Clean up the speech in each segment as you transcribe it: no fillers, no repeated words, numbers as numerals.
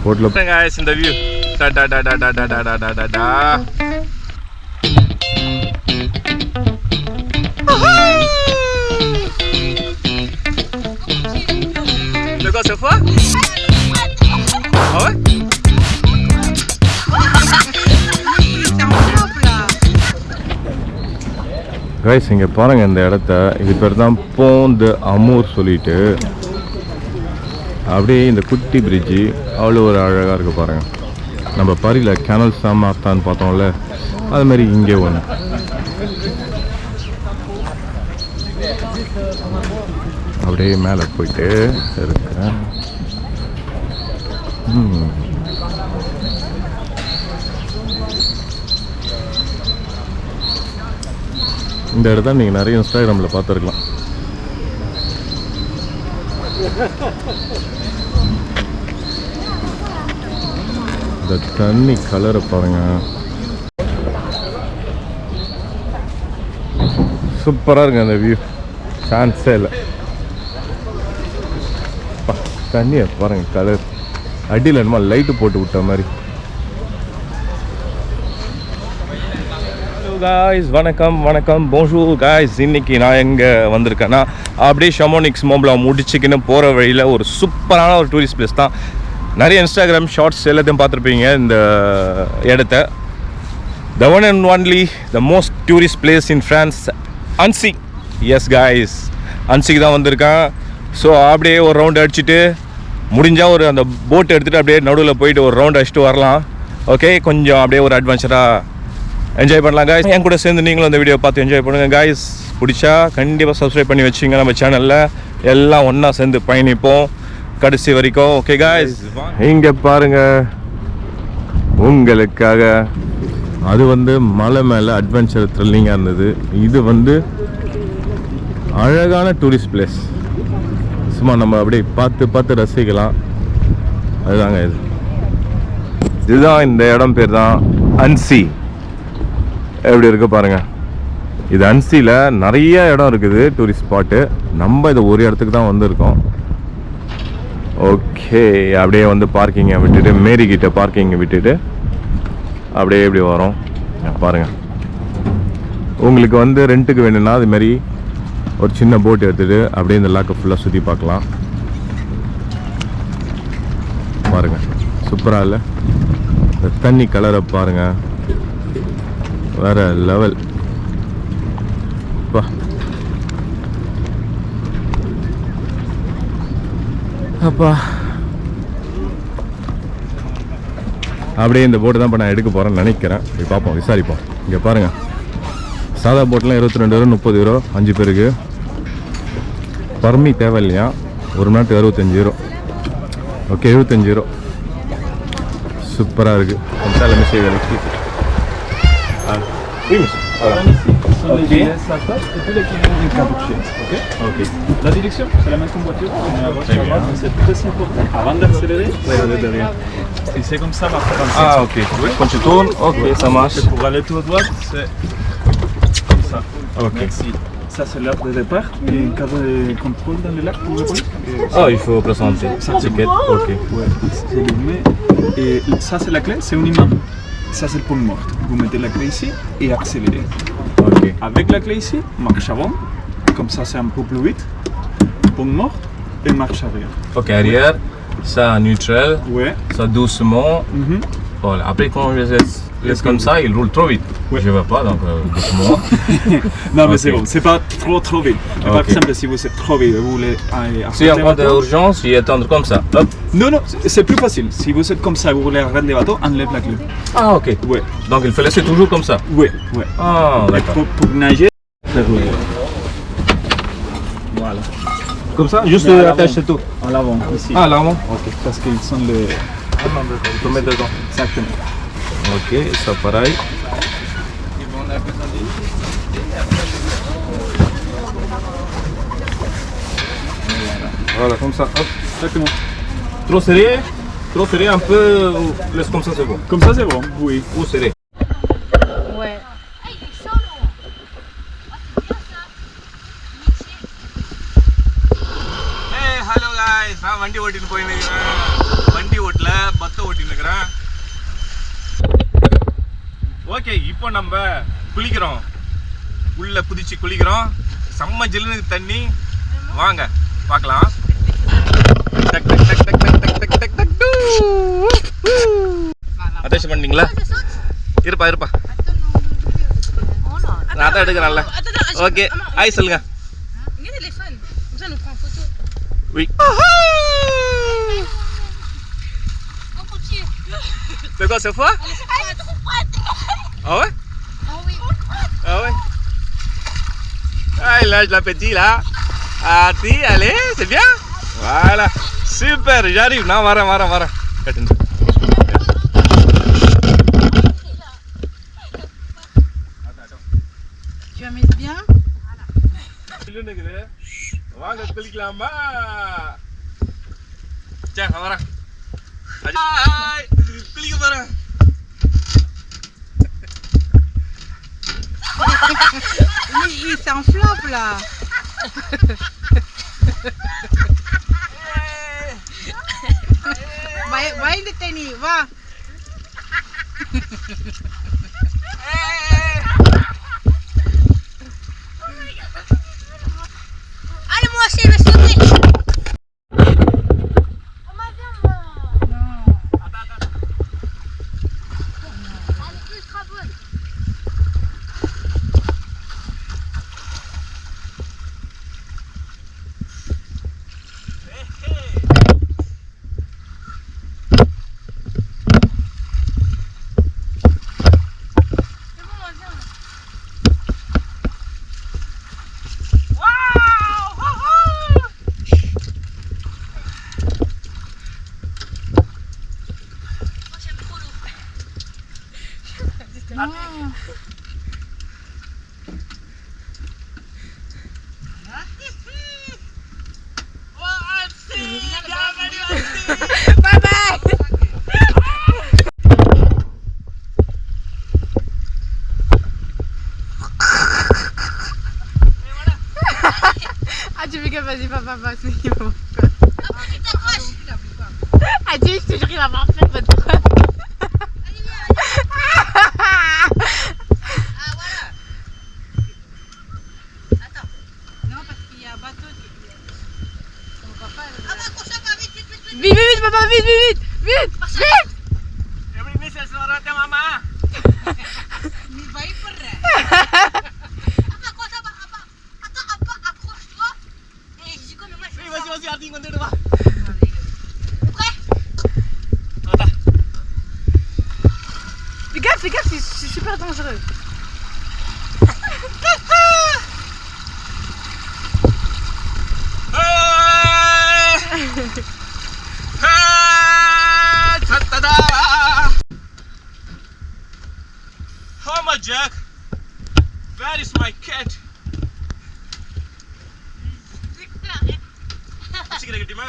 போட்ல guys இந்த view da da da da da da da da da da De quoi cette fois? Ah ouais? Guys இங்கே பாருங்கள் இந்த இடத்த இது பேர் தான் போன் தி அமூர் சொல்லிட்டு அப்படியே இந்த குட்டி பிரிட்ஜு அவ்வளோ ஒரு அழகாக இருக்குது பாருங்கள். நம்ம பாரியில் கேனல் சாமார்த்தான்னு பார்த்தோம்ல அதுமாரி இங்கே ஒன்று. அப்படியே மேலே போயிட்டு இருக்கேன். இந்த இடத்த நீங்கள் நிறைய இன்ஸ்டாகிராமில் பார்த்துருக்கலாம். இந்த தண்ணி கலரை பாருங்க, சூப்பராக இருக்கு அந்த வியூ, சான்ஸே இல்லை. தண்ணியை பாருங்க, கலர் அடியில் என்னமா லைட்டு போட்டு விட்ட மாதிரி. காய்ஸ் வணக்கம் வணக்கம், போன்ஜூர் காய்ஸ். இன்றைக்கி நான் எங்கே வந்திருக்கேன்னா அப்படியே ஷமோனிக்ஸ் மோம்பில் முடிச்சுக்கின்னு போகிற வழியில் ஒரு சூப்பரான ஒரு டூரிஸ்ட் பிளேஸ் தான். நிறைய இன்ஸ்டாகிராம் ஷார்ட்ஸ் எல்லாத்தையும் பார்த்துருப்பீங்க இந்த இடத்த. The one and only the most tourist place in France, Annecy. Yes guys, அன்சிக்கு தான் வந்திருக்கேன். ஸோ அப்படியே ஒரு ரவுண்ட் அடிச்சுட்டு முடிஞ்சால் ஒரு அந்த போட் எடுத்துகிட்டு அப்படியே நடுவில் போயிட்டு ஒரு ரவுண்ட் அடிச்சுட்டு வரலாம். ஓகே, கொஞ்சம் அப்படியே ஒரு அட்வென்ச்சராக என்ஜாய் பண்ணலாம் காய்ஸ். என் கூட சேர்ந்து நீங்களும் அந்த வீடியோ பார்த்து என்ஜாய் பண்ணுங்கள் காய்ஸ். பிடிச்சா கண்டிப்பாக சப்ஸ்கிரைப் பண்ணி வச்சுங்க நம்ம சேனலில். எல்லாம் ஒன்றா சேர்ந்து பயணிப்போம் கடைசி வரைக்கும். ஓகே காய்ஸ், இங்கே பாருங்கள் உங்களுக்காக. அது வந்து மலை மேலே அட்வென்ச்சர் த்ரில்லிங்காக இருந்தது. இது அழகான டூரிஸ்ட் பிளேஸ். சும்மா நம்ம அப்படியே பார்த்து ரசிக்கலாம். அதுதாங்க இதுதான் இந்த இடம் பேர் தான் அன்சி. எப்படி இருக்கு பாருங்க. இது அன்சியில் நிறைய இடம் இருக்குது டூரிஸ்ட் ஸ்பாட்டு. நம்ம இது ஒரு இடத்துக்கு தான் வந்திருக்கோம். ஓகே, அப்படியே வந்து பார்க்கிங்கை விட்டுட்டு மேரிக்கிட்ட பார்க்கிங்கை விட்டுட்டு அப்படியே எப்படி வரோம் பாருங்கள். உங்களுக்கு வந்து ரெண்ட்டுக்கு வேணும்னா அதுமாரி ஒரு சின்ன போட் எடுத்துகிட்டு அப்படியே இந்த லாக்கை ஃபுல்லாக சுற்றி பார்க்கலாம். பாருங்கள், சூப்பராக இல்லை? இந்த தண்ணி கலரை பாருங்கள், வேறு லெவல். அப்பா அப்படியே இந்த போட்டு தான் இப்போ நான் எடுக்க போகிறேன்னு நினைக்கிறேன். போய் பார்ப்போம், விசாரிப்போம். இங்கே பாருங்கள், சாதா போட்டெலாம் 22 யூரோ 30 யூரோ 5 பேருக்கு. பர்மி தேவை இல்லையா, ஒரு மணி நேரத்துக்கு 65 யூரோ. Okay, 75 euro. சூப்பராக இருக்குது. எல்லாமே செய்வேன். Oui, monsieur. Voilà. Ok. La table et puis les clients du cappuccino. Ok. Ok. La direction, c'est la même comme voiture. On est à votre droite, c'est très important. Avant d'accélérer, regardez derrière. Et c'est comme ça, va faire un Ah, ok. Oui. Quand tu tournes, ok, ça marche. Et pour aller tout à droite, c'est comme ça. Ok. Merci. Ça, c'est l'heure de départ. Et en cas de contrôle dans le lac, vous voulez. Ah, il faut présenter. Ticket. Ok. Ouais. C'est le met. Et ça, c'est la clé, c'est un imam. Ça, c'est le pont mort. Vous mettez la clé ici et accélérez. Ok. Avec la clé ici, marche avant. Comme ça, c'est un peu plus vite. Pont mort et marche arrière. Ok, arrière, ça neutral, Ouais. ça doucement. Voilà. Après, quand je laisse comme ça, il roule trop vite. Ouais. Je ne veux pas, donc doucement. Non, mais Ok. c'est bon. C'est pas trop vite. Mais Ok. par exemple, si vous êtes trop vite, vous voulez aller Si en cas d'urgence, il attendre comme ça. Hop. Non, c'est plus facile. Si vous êtes comme ça, vous voulez arrêter le bateau, enlève la clé. Ah, ok. Ouais. Donc il faut laisser toujours comme ça. Ouais, ouais. Ah, Et d'accord. pour nager, voilà. Comme ça, juste Mais à attache, l'avant. c'est tout. En l'avant, ici. Ah, là, bon. Ok. Parce qu'ils sont les. Il faut mettre dedans. Exactement. Ok, ça pareil. Voilà, comme ça. Hop. Exactement. Trop serré, un peu. Laisse comme ça, c'est bon. Comme ça, c'est bon. Oui. Ou serré. Ouais. Hey, hello guys. நான் வண்டி ஓட்டிட்டு போயிட்டு இருக்கேன். வண்டி ஓட்டல பத்த ஓட்டின்னு இருக்கிறேன். Okay, இப்போ நம்ம குளிக்கிறோம், உள்ள குதிச்சு குளிக்கிறோம். செம்ம ஜில்லுன்னு தண்ணி. வாங்க பார்க்கலாம். அட்டாச் பண்ணீங்களா? இருப்பா இருப்பா, நான் தான் எடுக்கிறேன்ல. ஓகே, ஹாய் சொல்லுங்க. Oui. C'est quoi, c'est froid? Ah ouais? Oh oui. Ah ouais? Ah, il lâche l'appétit là. Ah, si, allez, c'est bien. Voilà, super, j'arrive. Non, vara. Continue. Tu vas mettre bien? வாங்க குளிக்கலாமா? சே, நான் வரேன். Hi, குளிக்க போறேன். Il s'enflamme là. Va in the tiny, va. Allez, moi aussi, je vais sauter. Maman, viens, moi. Non. Attends. Elle est ultra bonne. Bye-bye. Ah, tu veux que vas-y, papa passe, mais il va pas. Ah, tu je te jure, il va m'en faire votre preuve. Vite, papa, vite. எப்படி மீசல் வராதே மாமா? நீ பயப்படுற. Vas-y, Arding, வந்துடு வா. Fais gaffe, c'est super dangereux. Mama Jack, where is my cat? சீக்கிரம் கட்டிமா.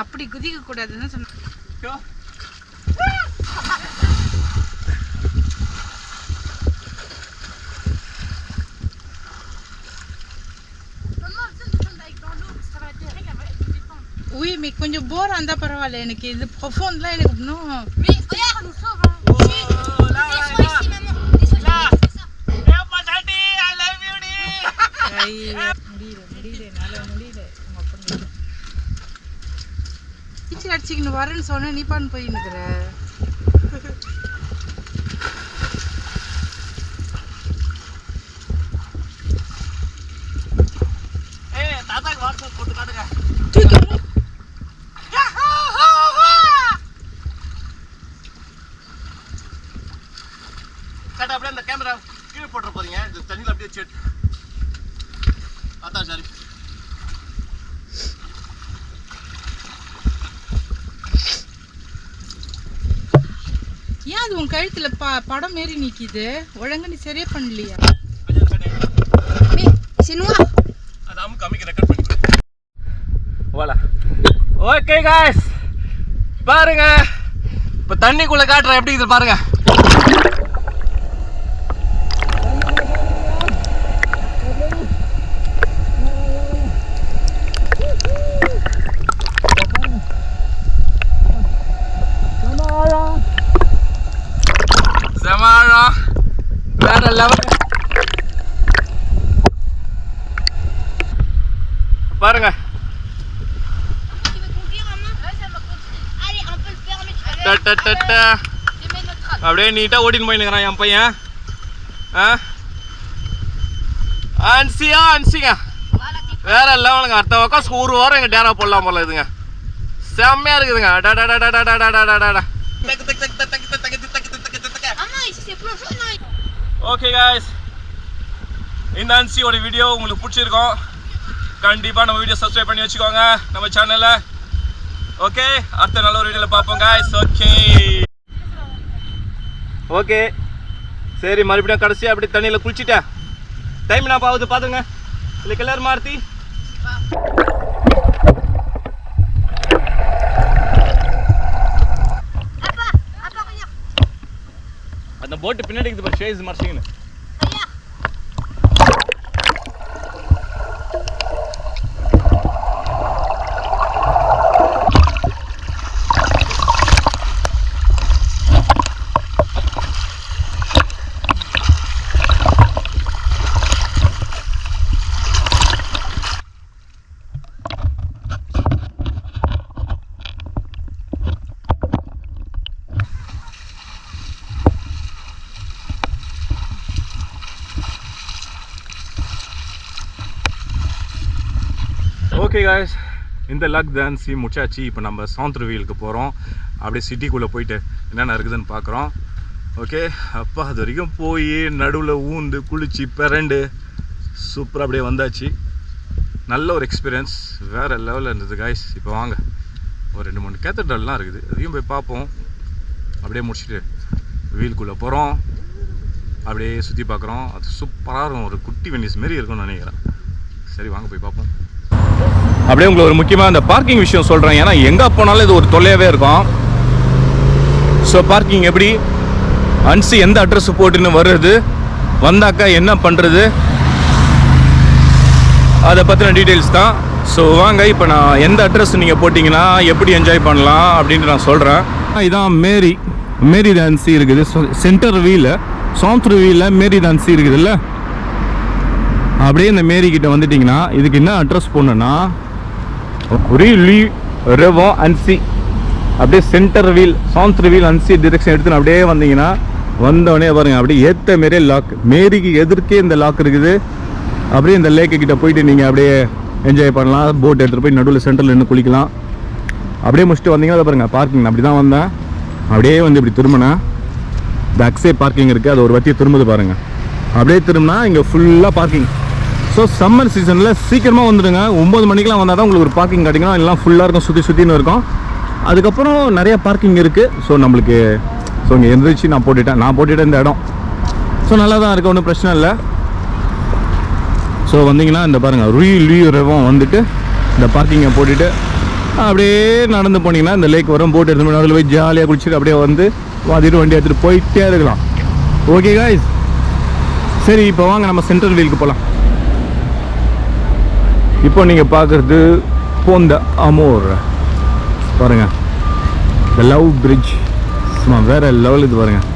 அப்படி குதிக்க கூடாதுன்னு சொன்னேன். Oui, mais கொஞ்சம் போரா இருந்தா பரவாயில்ல. எனக்கு இது ப்ரொஃபோன்ட்லாம் எனக்கு இன்னும். Mais regarde, nous sauve. நீச்சல் அடிச்சுக்கின்னு வரேன்னு சொன்ன நீ பான்னு போயின்னுக்குற. தாத்தாக்கு வாட்ஸ்அப் போட்டு காட்டுங்க. காட்ட அப்படியே அந்த கேமரா கீழே போட்டுற போறீங்க. இந்த தண்ணியில் அப்படியே செட் தாத்தா சாரி. ஏன் அது உன் கழுத்துல படம் மாரி நிக்குது? ஒழுங்கா நீ சரியா பண்ணலையா? அது அமுக்கு அமுக்கி ரெக்கார்ட் பண்ணி. வாலா. ஓகே गाइस, பாருங்க இப்போ தண்ணிக்குள்ள காட்டுறேன் எப்படி இது பாருங்க. பாருங்க. அப்படியே நீட்டா ஓட்டின்னு போயினுக்கிறான் என் பையன். அன்சிங்க வேற லெவலுங்க. அடுத்த பக்கம் ஒரு வாரம் எங்க டேரா போடலாம் போல இதுங்க. செம்மையா இருக்குதுங்க. ஓகே காய்ஸ், இந்த அன்சியோட வீடியோ உங்களுக்கு பிடிச்சிருக்கோம். கண்டிப்பாக நம்ம வீடியோ சப்ஸ்கிரைப் பண்ணி வச்சுக்கோங்க நம்ம சேனலை. ஓகே, அடுத்த நல்ல ஒரு வீடியோவில் பார்ப்போம் காய்ஸ். ஓகே சரி, மறுபடியும் கடைசியாக அப்படி தண்ணியில் குளிச்சுட்டேன். டைம் நான் பாவுது பார்த்துங்க. இல்லை கலர் மாறுத்தி அந்த போட்டு பின்னாடி இருக்குது பாரு, ஷேஸ் மறைச்சிங்கன்னு. ஓகே காய்ஸ், இந்த லக் டான்ஸி முடிச்சாச்சு. இப்போ நம்ம சாந்த்ரவியலுக்கு போகிறோம். அப்படியே சிட்டிக்குள்ளே போயிட்டு என்னென்ன இருக்குதுன்னு பார்க்குறோம். ஓகே, அப்பா அது வரைக்கும் போய் நடுவில் ஊந்து குளிச்சு பிறண்டு சூப்பராக அப்படியே வந்தாச்சு. நல்ல ஒரு எக்ஸ்பீரியன்ஸ், வேறு லெவலில் இருந்தது காய்ஸ். இப்போ வாங்க, ஒரு 2-3 கேத்தட்ரல்லாம் இருக்குது, அதையும் போய் பார்ப்போம். அப்படியே முடிச்சுட்டு வீலுக்குள்ளே போகிறோம். அப்படியே சுற்றி பார்க்குறோம். அது சூப்பராக இருக்கும், ஒரு குட்டி வெனிஸ் மாரி இருக்கும்னு நினைக்கிறேன். சரி வாங்க போய் பார்ப்போம். அப்படியே உங்களுக்கு ஒரு முக்கியமாக அந்த பார்க்கிங் விஷயம் சொல்கிறேன். ஏன்னா எங்கே போனாலும் இது ஒரு தொல்லையாகவே இருக்கும். ஸோ பார்க்கிங் எப்படி, அன்சி எந்த அட்ரஸ் போட்டுன்னு வருது, வந்தாக்கா என்ன பண்ணுறது, அதை பற்றின டீட்டெயில்ஸ் தான். ஸோ வாங்க, இப்போ நான் எந்த அட்ரஸ் நீங்கள் போட்டிங்கன்னா எப்படி என்ஜாய் பண்ணலாம் அப்படின்ட்டு நான் சொல்கிறேன். இதான் மேரி டான்ஸி இருக்குது. சென்டர் வீல சாந்த்ரவியில் மேரி டான்ஸி இருக்குதுல்ல, அப்படியே இந்த மேரி கிட்ட வந்துட்டிங்கன்னா இதுக்கு என்ன அட்ரஸ் போடணுன்னா ரெவம் அன்சி, அப்படியே சென்டர் வீல் சாந்த்ரவில் அன்சி டிரெக்ஷன் எடுத்துன்னு அப்படியே வந்தீங்கன்னா வந்தோடனே பாருங்கள், அப்படியே ஏற்ற மாரியே லாக், மேரிக்கு எதிர்க்கே இந்த லாக் இருக்குது. அப்படியே இந்த லேக்கு கிட்ட போயிட்டு நீங்கள் அப்படியே என்ஜாய் பண்ணலாம். போட் எடுத்துகிட்டு போய் நடுவில் சென்டரில் நின்று குளிக்கலாம். அப்படியே முடிச்சுட்டு வந்தீங்கன்னா அதை பாருங்கள் பார்க்கிங். அப்படி தான் வந்தேன், அப்படியே வந்து இப்படி திரும்பினேன். இந்த அக்ஸே பார்க்கிங் இருக்குது, அது ஒரு வத்தியை திரும்புது பாருங்கள். அப்படியே திரும்பினா இங்கே ஃபுல்லாக பார்க்கிங். ஸோ சம்மர் சீசனில் சீக்கிரமாக வந்துடுங்க. 9 மணிக்கெலாம் வந்தால் தான் உங்களுக்கு ஒரு பார்க்கிங் கிடைக்கணும். எல்லாம் ஃபுல்லாக இருக்கும், சுற்றின்னு இருக்கும். அதுக்கப்புறம் நிறைய பார்க்கிங் இருக்குது. ஸோ நம்மளுக்கு இங்கே எந்திரிச்சு நான் போட்டுட்டேன் இந்த இடம். ஸோ நல்லா தான் இருக்குது, ஒன்றும் பிரச்சனை இல்லை. ஸோ வந்தீங்கன்னா இந்த பாருங்கள் ரெவம் வந்துட்டு இந்த பார்க்கிங்கை போட்டுட்டு அப்படியே நடந்து போனீங்கன்னா இந்த லேக் வரும். போட் எடுத்து நடுவில் போய் ஜாலியாக குளிச்சுட்டு அப்படியே வந்து வாதிட்டு வண்டி எடுத்துகிட்டு போயிட்டே இருக்கலாம். ஓகே காய்ஸ், சரி இப்போ வாங்க நம்ம சென்ட்ரல் வீலுக்கு போகலாம். இப்போ நீங்கள் பார்க்குறது போந்த அமோர் பாருங்கள், த லவ் பிரிட்ஜ். சும்மா வேறு லெவல் இது பாருங்கள்.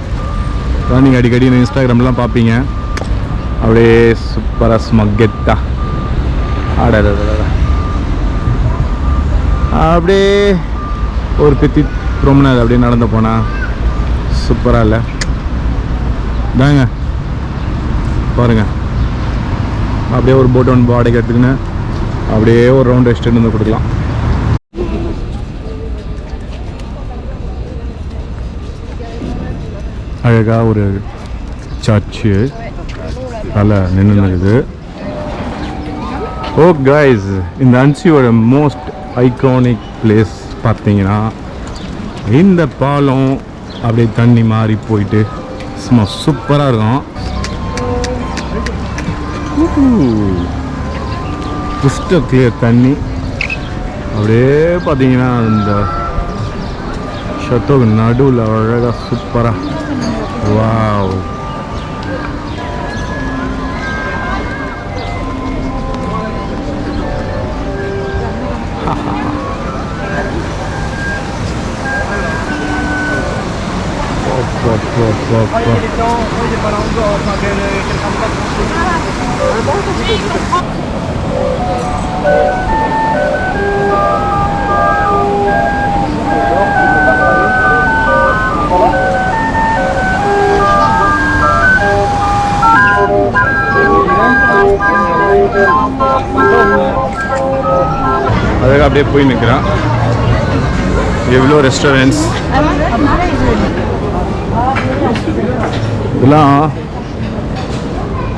நீங்கள் அடிக்கடி இன்ஸ்டாகிராம்லாம் பார்ப்பீங்க. அப்படியே சூப்பராக சும்மா கெத்தா ஆட அப்படியே ஒரு பித்தி ரொம்ப நேரம் அப்படியே நடந்து போனால் சூப்பராக இல்லை தாங்க. பாருங்கள், அப்படியே ஒரு போட் ஒன்று வாடகை எடுத்துக்கின்னு அப்படியே ஒரு ரவுண்ட் எக்ஸ்டெண்ட் வந்து கொடுக்கலாம். அழகாக ஒரு சர்ச்சு நல்லா நின்றுது. ஓ கைஸ், இந்த அன்சியோட மோஸ்ட் ஐகானிக் பிளேஸ் பார்த்தீங்கன்னா இந்த பாலம் அப்படியே தண்ணி மாறி போயிட்டு சும்மா சூப்பராக இருக்கும். கிறிஸ்டல் கிளியர் தண்ணி. அப்படியே பார்த்தீங்கன்னா இந்த ஷத்தோக்கு நடுவில் அழகாக சூப்பராக. வாவ், அதுக்கு அப்படியே போய் நிற்கிறான். எவ்வளோ ரெஸ்டாரண்ட்ஸ் இதெல்லாம்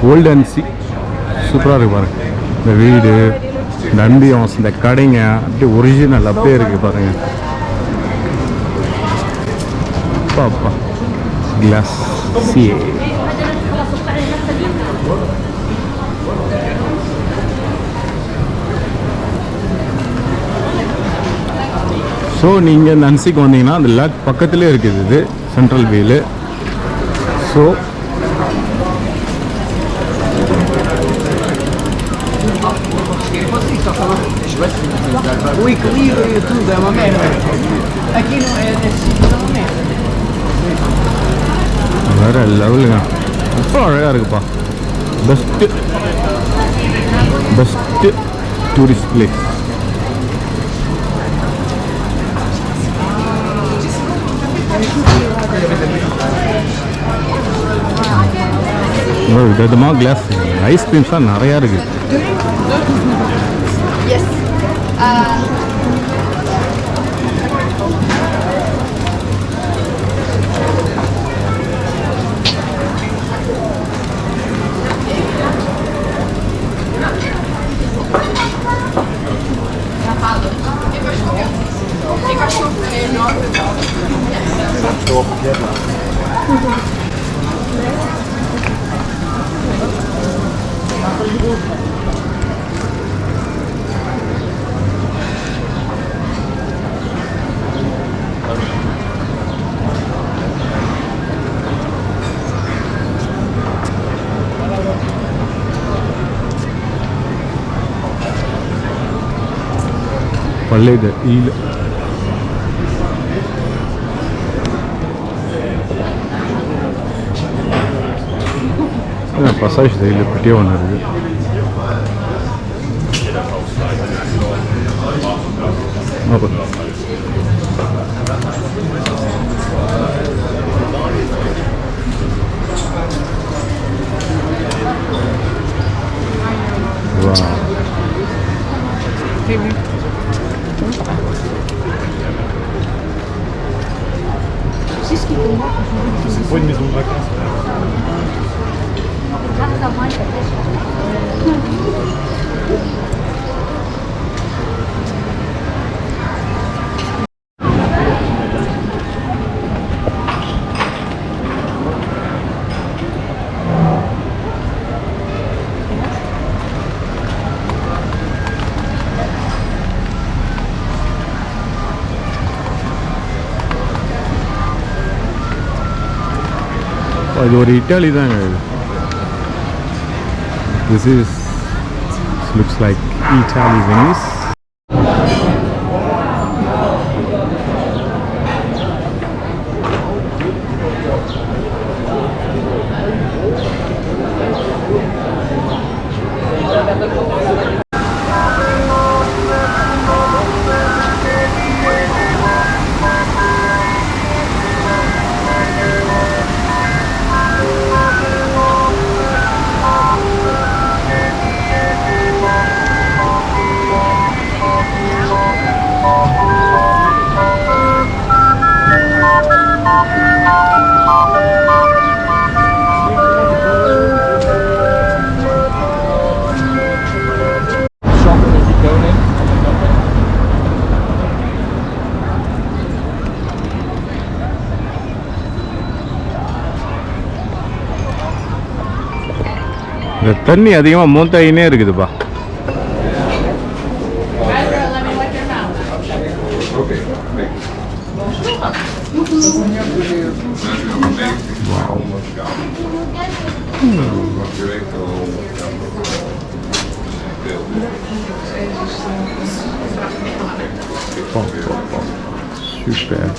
ஓல்டன்சி சூப்பராக இருக்கு பாருங்க. இந்த வீடு, இந்த அம்பியன்ஸ், இந்த கடைங்க அப்படியே ஒரிஜினல் அப்படியே இருக்கு பாருங்க. பாப்பா கிளாஸ் சிஏ ஸோ நீங்கள் இந்த அன்சிக்கு வந்தீங்கன்னா அந்த லேக் பக்கத்துலேயே இருக்குது இது central Velu. So Oui, cliro YouTube é uma merda. Aqui não é desse, é uma merda. வேறு லெவலுங்க, ரொம்ப அழகாக இருக்குப்பா. Best tourist place. விதமாக கிளாஸ் ஐஸ்கிரீம்ஸ்லாம் நிறையா இருக்குது. பள்ளிது ஈல் பசாஜ் தையில் பெட்டியாக ஒன்று இருக்குது. C'est pas une maison de vacances. இது ஒரு இட்டாலி தாங்க. This looks like Italy, Venice. இந்த தண்ணி அதிகமாக மூத்தாயினே இருக்குதுப்பா. Super.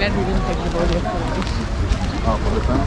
Cat didn't take the body of Ah, pour le pain.